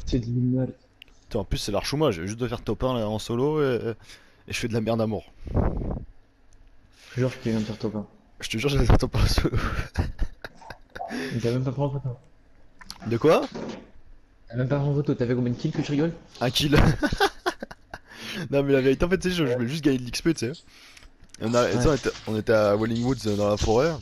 C'est de l'humain. Putain, en plus, c'est l'archouma, j'ai juste de faire top 1 là, en solo et je fais de la merde à mort. Genre, je t'ai même faire top 1. Je te jure, j'ai faire top 1 en solo. Mais t'as même pas pris en photo. De quoi? T'as même pas pris en photo. T'as fait combien de kills que tu rigoles? Un kill. Non, mais la vérité, en fait, tu sais, je voulais juste gagner de l'XP, tu sais. Et tu sais, Ouais. on était à Welling Woods dans la forêt.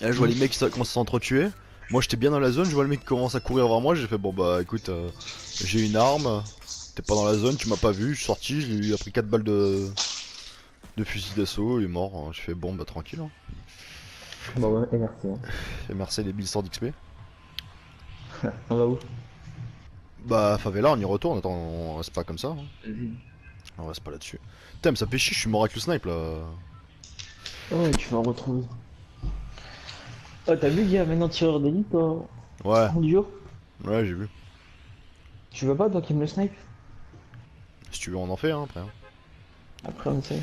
Et là, je vois les Mm. mecs qui commencent à s'entretuer. Moi, j'étais bien dans la zone, je vois le mec qui commence à courir vers moi. J'ai fait, bon, bah écoute, j'ai une arme. T'es pas dans la zone, tu m'as pas vu. Je suis sorti, il a pris 4 balles de fusil d'assaut, il est mort. J'ai fait, bon, bah tranquille. Hein. Bah ouais, et merci. Hein. Et merci les 1100 d'XP. On va où? Bah, favela, on y retourne. Attends, on reste pas comme ça. Hein. Vas-y. On reste pas là-dessus. Putain, mais ça fait chier, je suis mort avec le snipe là. Oh, tu vas en retrouver. Oh, t'as vu qu'il y a maintenant tireur d'élite Ouais, en duo? ouais, j'ai vu. Tu veux pas, toi qui aimes le snipe? Si tu veux, on en fait, hein, après. Hein. Après, on essaye.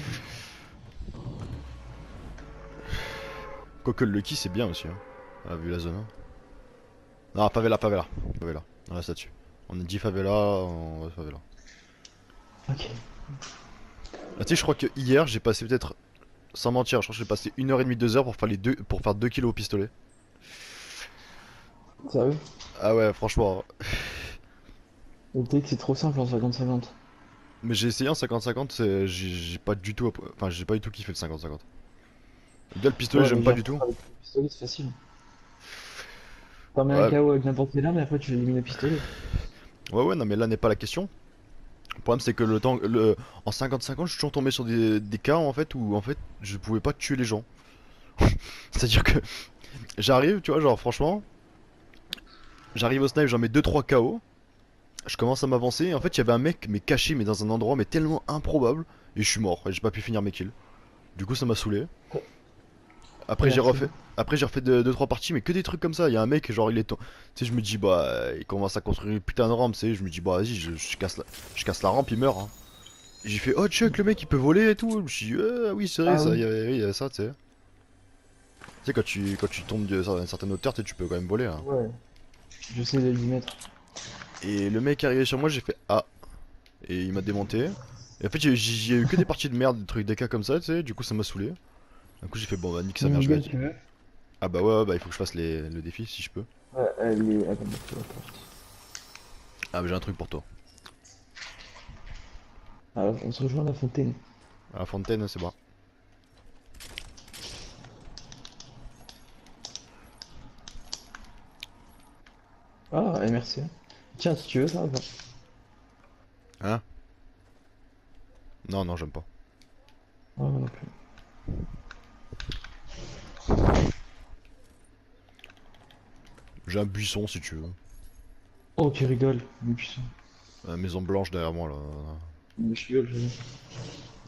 Quoique le Lucky, c'est bien aussi. Hein. Ah, vu la zone. Hein. Non, favela, favela. Favela. On reste là-dessus. On a dit favela, on va favela. Ok. Ah, tu sais, je crois que hier, j'ai passé peut-être, sans mentir, je crois que j'ai passé 1h30, 2 heures pour faire pour faire 2 kilos au pistolet. Sérieux? Ah ouais, franchement. Le truc, c'est trop simple en 50-50. Mais j'ai essayé en 50-50, j'ai pas du tout, enfin, j'ai pas du tout kiffé le 50-50. Déjà, le pistolet, Ouais, j'aime mais pas genre, du tout. avec le pistolet, c'est facile. T'en mets un Ouais, KO avec n'importe quelle arme et après tu élimines le pistolet. ouais, ouais, non, mais là n'est pas la question. Le problème, c'est que en 50-50, je suis toujours tombé sur des cas en fait où en fait je pouvais pas tuer les gens. C'est-à-dire que j'arrive, tu vois, genre franchement, j'arrive au snipe, j'en mets 2-3 KO. Je commence à m'avancer et en fait il y avait un mec mais caché mais dans un endroit mais tellement improbable et je suis mort et j'ai pas pu finir mes kills. Du coup ça m'a saoulé. Et Après j'ai merci. refait après j'ai refait 2-3 parties mais que des trucs comme ça. Il y a un mec genre il est tu sais je me dis bah il commence à construire une putain de rampe, tu sais, je me dis bah vas-y je casse la rampe, il meurt hein. Et j'ai fait oh check le mec il peut voler et tout. Je me suis dit ah oui c'est vrai Ah ça, oui. oui, il y avait ça tu sais. Tu sais quand tu tombes d'une certaine hauteur tu peux quand même voler hein. Ouais. Je sais les 10 mètres. Et le mec est arrivé sur moi j'ai fait ah et il m'a démonté. Et en fait, j'ai eu que des parties de merde, des trucs, des cas comme ça, tu sais, du coup ça m'a saoulé. Du coup j'ai fait bon bah nique sa mère, je vais Minigun, être. tu veux? Ah bah ouais, ouais, bah il faut que je fasse le défi si je peux. Ouais, elle est à la porte. Ah bah j'ai un truc pour toi. Alors, on se rejoint à la fontaine. À la fontaine, c'est bon. Ah, et merci. Hein. Tiens, si tu veux, ça va. Hein? Non, non, j'aime pas. Ouais, moi non plus. J'ai un buisson si tu veux. Oh, tu rigoles. Mais putain. Maison blanche derrière moi là. Mais je rigole,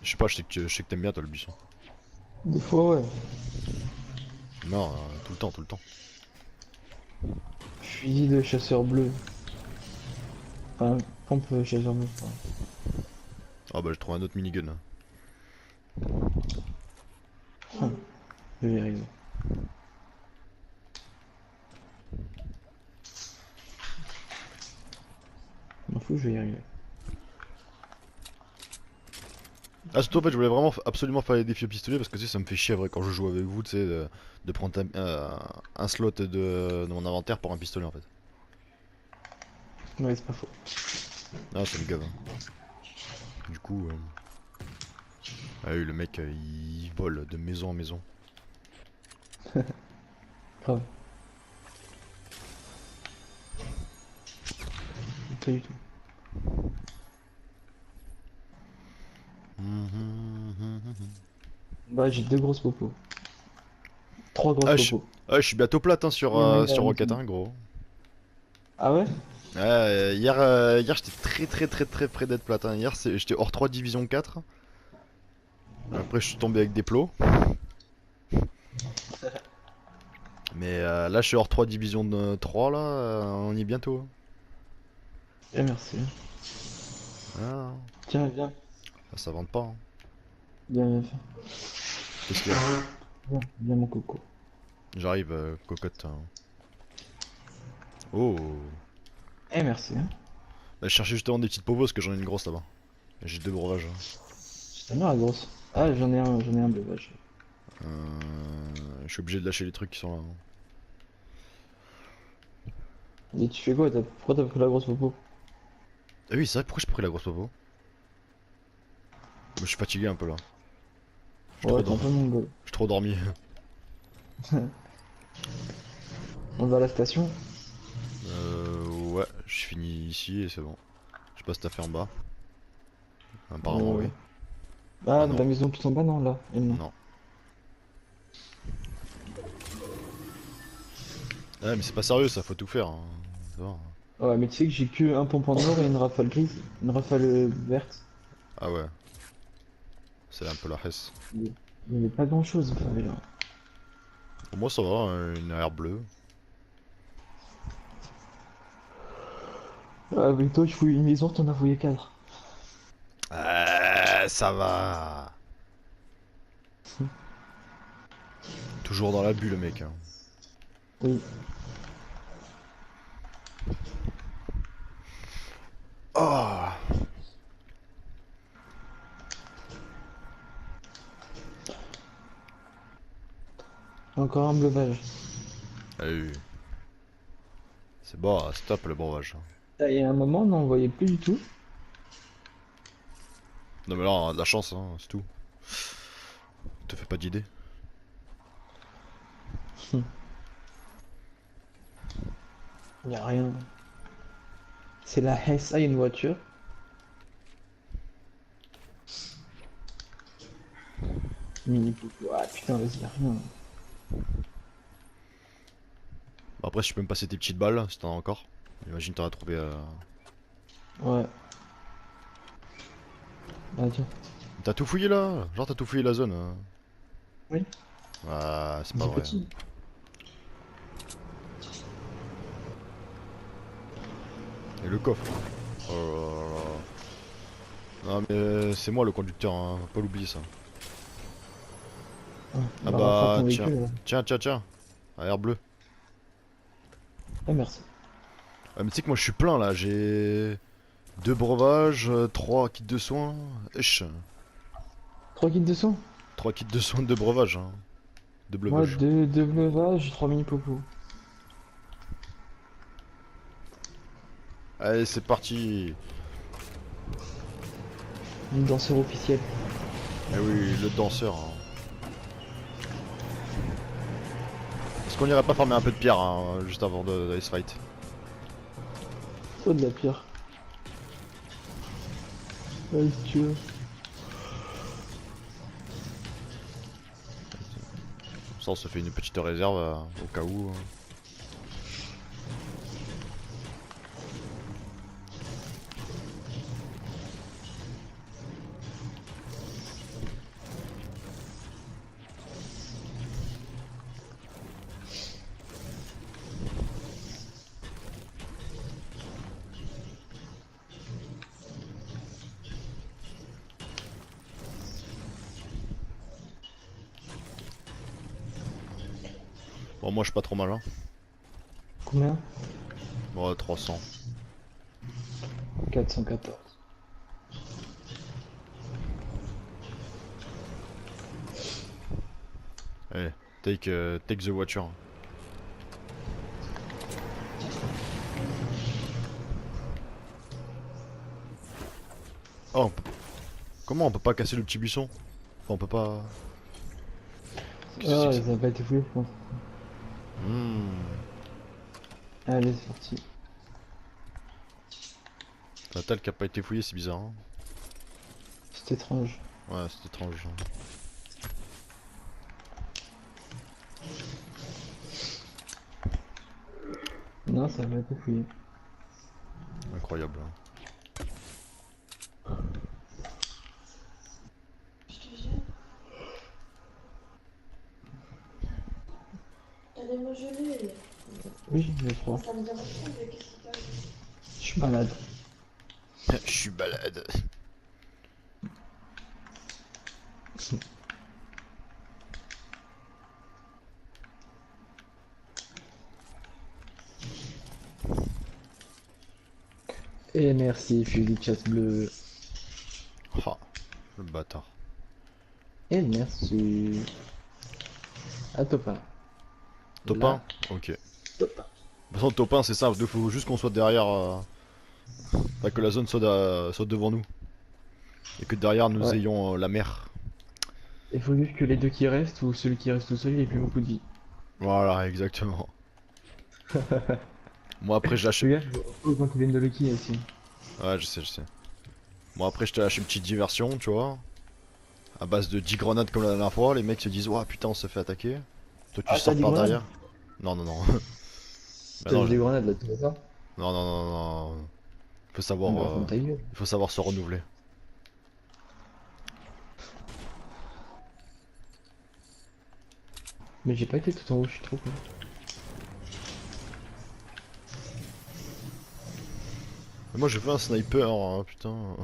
Je sais pas, je sais que t'aimes bien toi le buisson. Des fois, ouais. Non, tout le temps, tout le temps. Fusil de chasseur bleu. Enfin, pompe chasseur bleu. Enfin. Ah bah j'ai trouvé un autre minigun. Là. Je vais y arriver. Je m'en fous, je vais y arriver. Ah surtout en fait je voulais vraiment absolument faire les défis au pistolet parce que tu sais ça me fait chier vrai quand je joue avec vous tu sais de prendre un slot de mon inventaire pour un pistolet en fait. Ouais, c'est pas faux. Ah ça me gave. Hein. Du coup ah oui le mec il vole de maison en maison. Grave. Pas du tout. Bah, j'ai deux grosses popos. Trois grosses popos. Je suis bientôt plate hein, Il y en a une sur derrière Rocket aussi. 1 gros. Ah ouais? Ouais, hier j'étais très près d'être plate. Hein. Hier j'étais hors 3 division 4. Après je suis tombé avec des plots. Mais là je suis hors 3 division 3 là, on y est bientôt. Hein. Et merci. Ah, Tiens, viens. ça vente pas. Hein. Viens, viens, viens. Qu'est-ce qu'il y a? Viens, viens, mon coco. J'arrive, cocotte. Hein. Oh. Eh, merci, hein. Bah, je cherchais justement des petites povos parce que j'en ai une grosse là-bas. J'ai deux breuvages. Hein. C'est ta mère la grosse. Ah, j'en ai un breuvage. Je suis obligé de lâcher les trucs qui sont là. Hein. Et tu fais quoi? Pourquoi t'as pris la grosse popo? Ah oui, c'est vrai, pourquoi j'ai pris la grosse popo? Je suis fatigué un peu là. Ouais, t'es un peu mongol. Je suis trop dormi. On va à la station? Ouais, je finis ici et c'est bon. Je sais pas si t'as fait en bas. Apparemment Euh... oui. Ah, Ah dans non, la maison tout en bas, non, là. Et non. non. Ah mais c'est pas sérieux ça, faut tout faire. Hein. Ça va. Ouais, mais tu sais que j'ai que un pompon noir et une rafale grise. Une rafale verte. Ah ouais, c'est un peu la hesse. Il n'y avait pas grand chose, enfin, là. Pour moi ça va, hein, une arrière bleue. Avec toi, je fouille une maison, t'en as fouillé 4. Ça va. Toujours dans la bulle mec. Hein. Oui. Oh. Encore un breuvage. Ah oui. C'est bon, stop le breuvage. Ah, il y a un moment, on n'en voyait plus du tout. Non mais là, on a de la chance, hein, c'est tout. Te fais pas d'idée. Il n'y a rien. C'est la Hesse. Ah, il y a une voiture. Mini popo. Ah putain, vas-y, y a rien. Bah, après, si tu peux me passer tes petites balles, si t'en as encore. Imagine t'en as trouvé. Ouais. Ah, tiens. T'as tout fouillé là? Genre t'as tout fouillé la zone. Hein. Oui. Ah, c'est pas C'est vrai. petit. Et le coffre. Oh là là. Non mais c'est moi le conducteur, hein. Faut pas l'oublier ça. Ah, Ah bah, rattrape bah ton tiens, véhicule. Là. tiens. Ah, air bleu. Ah, merci. Ah mais tu sais que moi je suis plein là, j'ai deux breuvages, trois kits de soins. Esh. 3 kits de sang. Trois kits de soins de breuvage, hein. De Moi, bleuvage. 2 breuvages, 3 mini popo. Allez c'est parti. Une danseur officielle. Eh oui, le danseur. Hein. Est-ce qu'on irait pas farmer un peu de pierre hein, juste avant de ce fight? Oh, de la pierre. Ouais, si tu veux. Ça on se fait une petite réserve au cas où. Hein. Bon moi je suis pas trop mal hein. Combien? Bon 300. 414. Allez, take the voiture. Oh, comment on peut pas casser le petit buisson? Enfin, on peut pas... Qu'est-ce que c'est Ah, que ça? ça n'a pas été fouillé, je pense. Allez, c'est parti. La telle qui a pas été fouillée, c'est bizarre. Hein. C'est étrange. Ouais, c'est étrange. Hein. Non, ça n'a pas été fouillé. Incroyable. Hein. Allez, moi je l'ai. Oui, j'ai froid. Ça me dérange pas, mais qu'est-ce qui t'arrive? Je suis malade. Je suis balade. Et merci, fusil de chasse bleu. Ah, le bâtard. Et merci. À Topin. Top Là, 1? Ok. De Topin. toute façon, top 1 c'est simple, il faut juste qu'on soit derrière. Enfin, que la zone soit devant nous. Et que derrière nous Ouais. ayons la mer. Il faut juste que les deux qui restent, ou celui qui reste tout seul, il ait plus beaucoup de vie. Voilà, exactement. Moi après je lâche. Fais gaffe, quand ils viennent de Lucky aussi. Ouais, je sais, je sais. Moi après je te lâche une petite diversion, tu vois. À base de 10 grenades comme la dernière fois, les mecs se disent ouah putain on se fait attaquer. Toi tu Ah, t'as sors des par grenades? derrière. Non, non, non. Bah T'as non, des grenades là, tu vois ça? non, non, non, non. Faut Ah, savoir, bah, ferme ta gueule. il faut savoir se renouveler. Mais j'ai pas été tout en haut, je suis trop con. Mais moi je veux un sniper, hein, putain.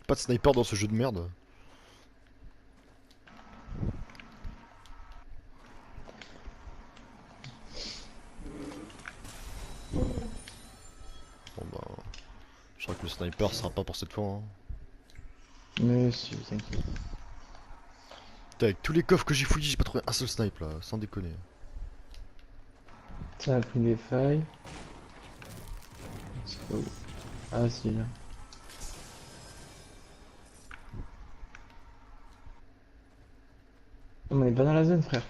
Pas de sniper dans ce jeu de merde. Bon bah, je crois que le sniper sera pas pour cette fois. Hein. Mais si, t'inquiète. Putain, avec tous les coffres que j'ai fouillés, j'ai pas trouvé un seul snipe là, sans déconner. Ça a pris des failles. C'est pas où? Ah, si, là. On est pas dans la zone, frère.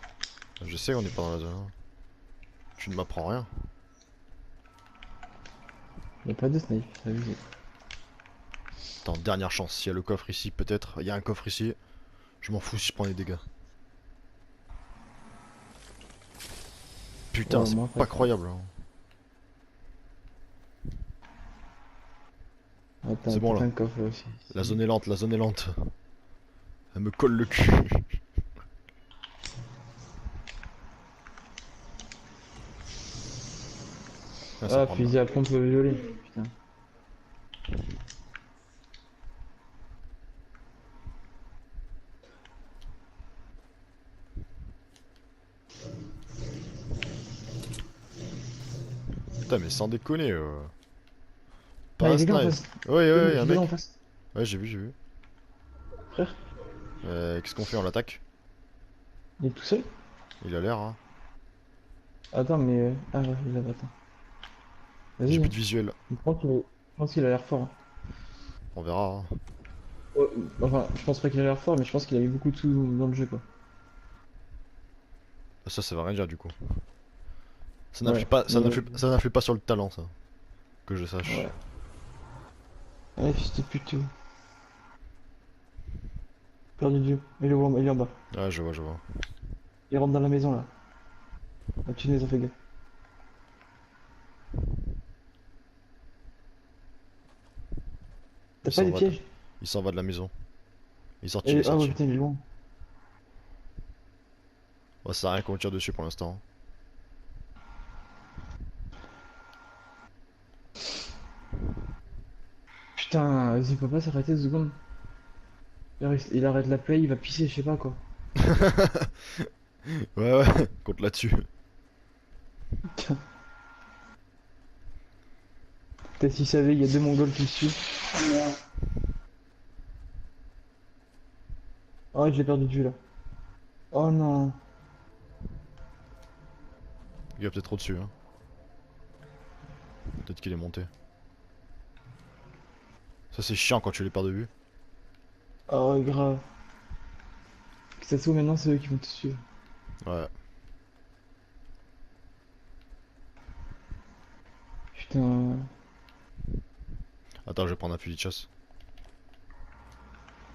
Je sais qu'on est pas dans la zone. Hein. Tu ne m'apprends rien. Y'a pas de snipe, ça abusé. Attends, dernière chance. S'il y a le coffre ici, peut-être. Il y a un coffre ici. Je m'en fous si je prends les dégâts. Ouais, Putain, au c'est moins, pas croyable. Hein. Attends, C'est bon peut-être là. un coffre là aussi. La zone est lente, la zone est lente. Elle me colle le cul. Ah, ça Ah, prend mal. fusil à pompe violet. Putain. Putain, mais sans déconner. Ah, Pas y'a un quelqu'un en snipe. face. Ouais, ouais, ouais, y a un Juste mec. dedans en face. Ouais, j'ai vu, j'ai vu. Frère, Qu'est-ce qu'on fait? On l'attaque? il est tout seul? Il a l'air, hein. Attends, mais. Ah, ouais, il est là, attends. J'ai Vas-y, plus hein. de visuel. Je pense qu'il a l'air fort. Hein. On verra. Hein. Ouais, enfin, je pense pas qu'il a l'air fort, mais je pense qu'il a eu beaucoup de sous dans le jeu, quoi. Ça veut rien dire du coup. Ouais, mais. Ça n'influe pas sur le talent, ça. Que je sache. Ouais. Ouais, fils de pute. Perdu de vue. Il est en bas. Ouais, je vois, je vois. Il rentre dans la maison, là. Au-dessus de la maison, fais gaffe. T'as Il pas s'en des va, pièges? il s'en va de la maison. Il est sorti, il est Ah ouais, sorti. putain, il est loin. Ouais, ça sert à rien qu'on tire dessus pour l'instant. Putain, vas-y, il peut pas s'arrêter 2 secondes. Il arrête la play, il va pisser, je sais pas quoi. Ouais, ouais, compte là-dessus. Peut-être s'il savait, il y a 2 Mongols qui le suivent. Oh, je l'ai perdu de vue là. Oh non. Il y a peut-être trop dessus. Hein. Peut-être qu'il est monté. Ça, c'est chiant quand tu les perds de vue. Oh, grave. Que ça se trouve maintenant, c'est eux qui vont te suivre. Ouais. Putain. Attends, je vais prendre un fusil de chasse.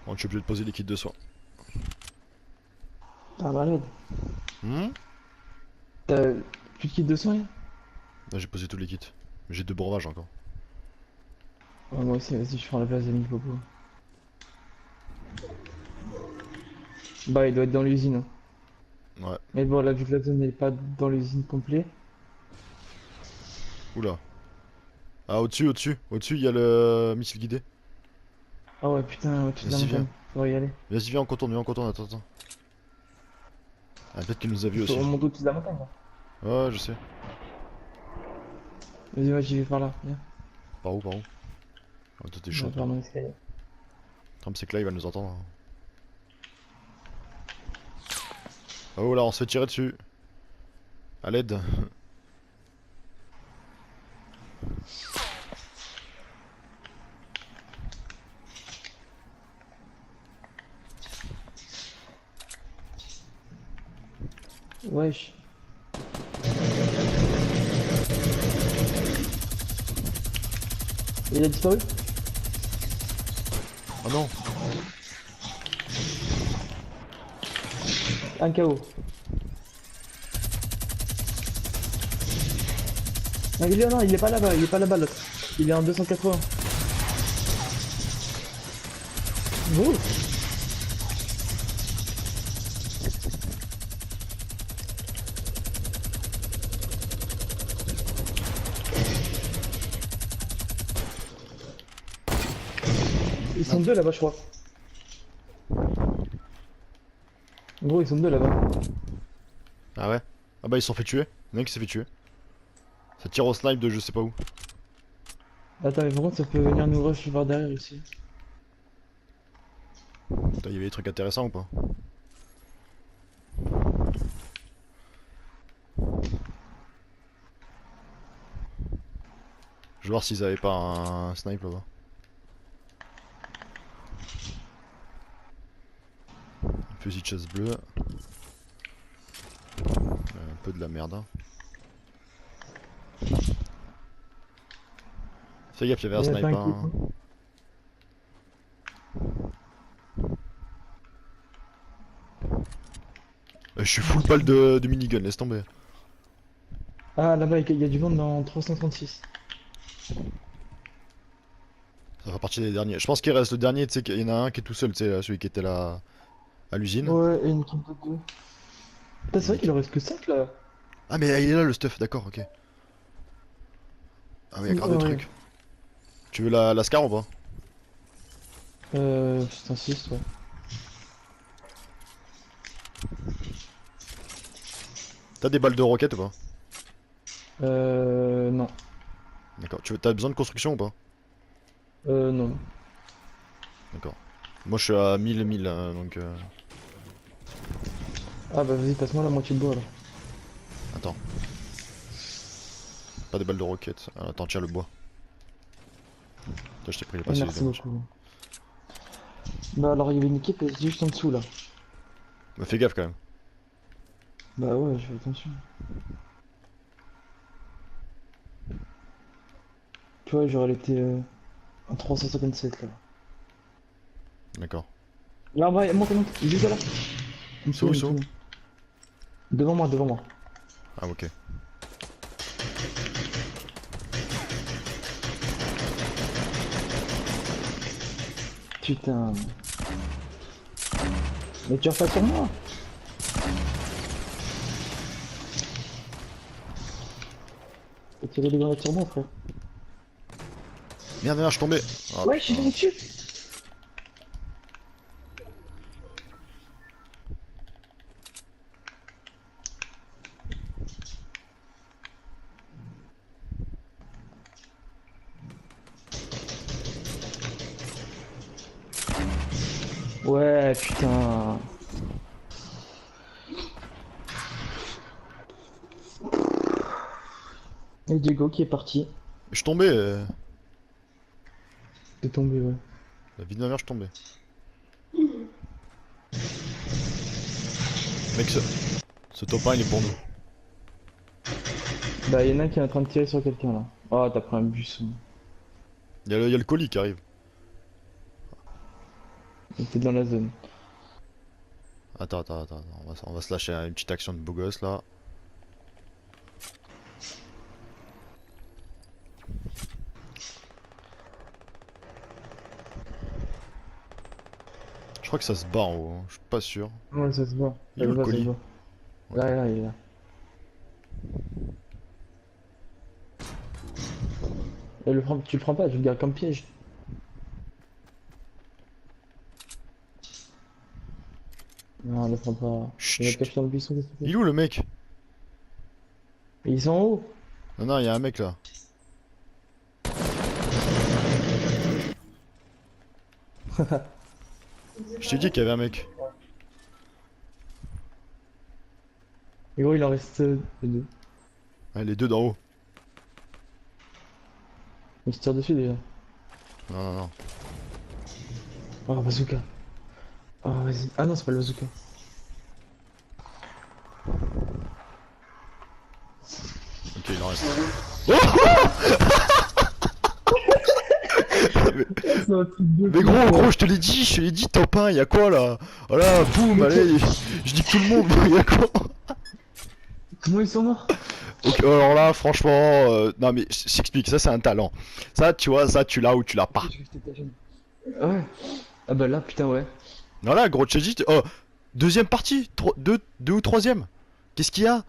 Bon, je suis obligé de poser les kits de soins. Ah, malade. Hmm. T'as plus de kit de soins, là? Là, j'ai posé tous les kits. J'ai 2 breuvages encore. Ouais, moi aussi, vas-y, je prends la place de Mille Popo. Bah, il doit être dans l'usine. Hein. Ouais. Mais bon, là, vu que la zone n'est pas dans l'usine complet, Oula. Ah, au-dessus, il y a le missile guidé. Ah ouais, putain, au-dessus de la Vas-y, viens. montagne. Faudrait y aller. Vas-y, viens, on contourne, attends. Ah, peut-être qu'il nous a vus Faut aussi. remonter au-dessus de la montagne, là. Ouais, je sais. Vas-y, ouais, j'y vais par là. Viens. Par où, par où? Oh, toi, t'es On va chaud, toi. faire mon escalier. Le problème, c'est que là, il va nous entendre, hein. Oh là, on se fait tirer dessus. À l'aide. Wesh. Il a disparu? Oh non. Un KO. Ah, non, il est pas là-bas, l'autre. Il est en 280. Oh. Ils sont deux là-bas, je crois. Gros, ils sont deux là-bas. Ah ouais? Ah bah, ils se sont fait tuer. Il y en a un qui s'est fait tuer. Ça tire au snipe de je sais pas où. Attends, mais par contre, ça peut venir nous rush par derrière aussi. Putain, il y avait des trucs intéressants ou pas? Je vais voir s'ils avaient pas un snipe là-bas. Un fusil de chasse bleu. Un peu de la merde, hein. Fais gaffe, il y avait un Il y a snipe, pas un hein. clip, hein. Je suis full balle de minigun, laisse tomber. Ah, là-bas, il y a du monde dans 336. Ça fait partie des derniers. Je pense qu'il reste le dernier, tu sais, qu'il y en a un qui est tout seul, tu sais, celui qui était là à l'usine. Ouais, et une équipe de deux. Putain, c'est vrai qu'il en reste que 5 là. Ah mais il est là le stuff, d'accord, ok. Ah oui, il y a grave de Ouais. trucs. Tu veux la Scar ou pas? C'est un 6, ouais. T'as des balles de roquette ou pas? Non. D'accord. T'as besoin de construction ou pas? Non. D'accord. Moi je suis à 1000 donc Ah bah vas-y, passe-moi la moitié de bois là. attends. Pas des balles de roquette. Ah, attends, tiens le bois. Tiens, je t'ai pris les passés. Merci beaucoup. Bah alors, il y avait une équipe juste en dessous là. Mais fais gaffe quand même. Bah ouais, je fais attention. Tu vois, genre elle était en 357 là. D'accord. Là, va, monte, monte, il est juste là. Une C'est où, seconde, c'est où? une seconde. Devant moi, devant moi. Ah ok. Putain. Mais tu refais sur moi. T'as tiré des grenades sur moi, frère. Merde, merde, je suis tombé. Ah, Ouais, je suis putain. tombé dessus. Ouais, putain. Et Diego qui est parti. Je suis tombé. C'est tombé, ouais. La vie de ma mère, je suis tombé. Mec, ce top 1 il est pour nous. Bah, y'en a un qui est en train de tirer sur quelqu'un là. Oh, t'as pris un bus. Il y a le colis qui arrive. Il était dans la zone. Attends. On va se lâcher une petite action de beau gosse là. Je crois que ça se bat en haut, hein. Je suis pas sûr. Ouais, ça se voit. Il est où le Ça se colis? voit. Là, il est là. Tu le prends pas, tu le gardes comme piège. Non, le prends pas. Chut, Il va te chut. cacher dans le buisson, qu'est-ce que tu Il est où le mec? fais? Ils sont en haut. Non, non, il y a un mec là. Je t'ai dit qu'il y avait un mec. Et gros, il en reste deux. Ouais, les deux d'en haut. On se tire dessus déjà. Non, non, non. Oh, bazooka. Oh, vas-y. Ah non, c'est pas le bazooka. Ok, il en reste. Mais gros, je te l'ai dit, top 1, y'a quoi là? Voilà, boum, allez, je dis tout le monde, y'a quoi? Comment ils sont morts? Ok, alors là, franchement, non mais je t'explique, ça c'est un talent. Ça, tu vois, ça tu l'as ou tu l'as pas. Ah ouais. Ah bah là, putain, ouais. Voilà, gros, je t'ai dit, oh, deuxième partie, deux ou troisième. Qu'est-ce qu'il y a?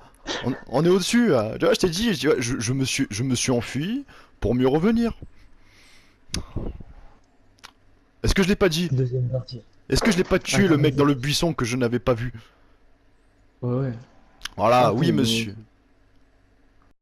On est au-dessus, là. Tu vois, je t'ai dit, je me suis enfui pour mieux revenir. Est-ce que je l'ai pas dit? Deuxième partie. Est-ce que je l'ai pas tué Attends, le mec vas-y. dans le buisson que je n'avais pas vu? Ouais, ouais. Voilà, Attends, oui mais- monsieur.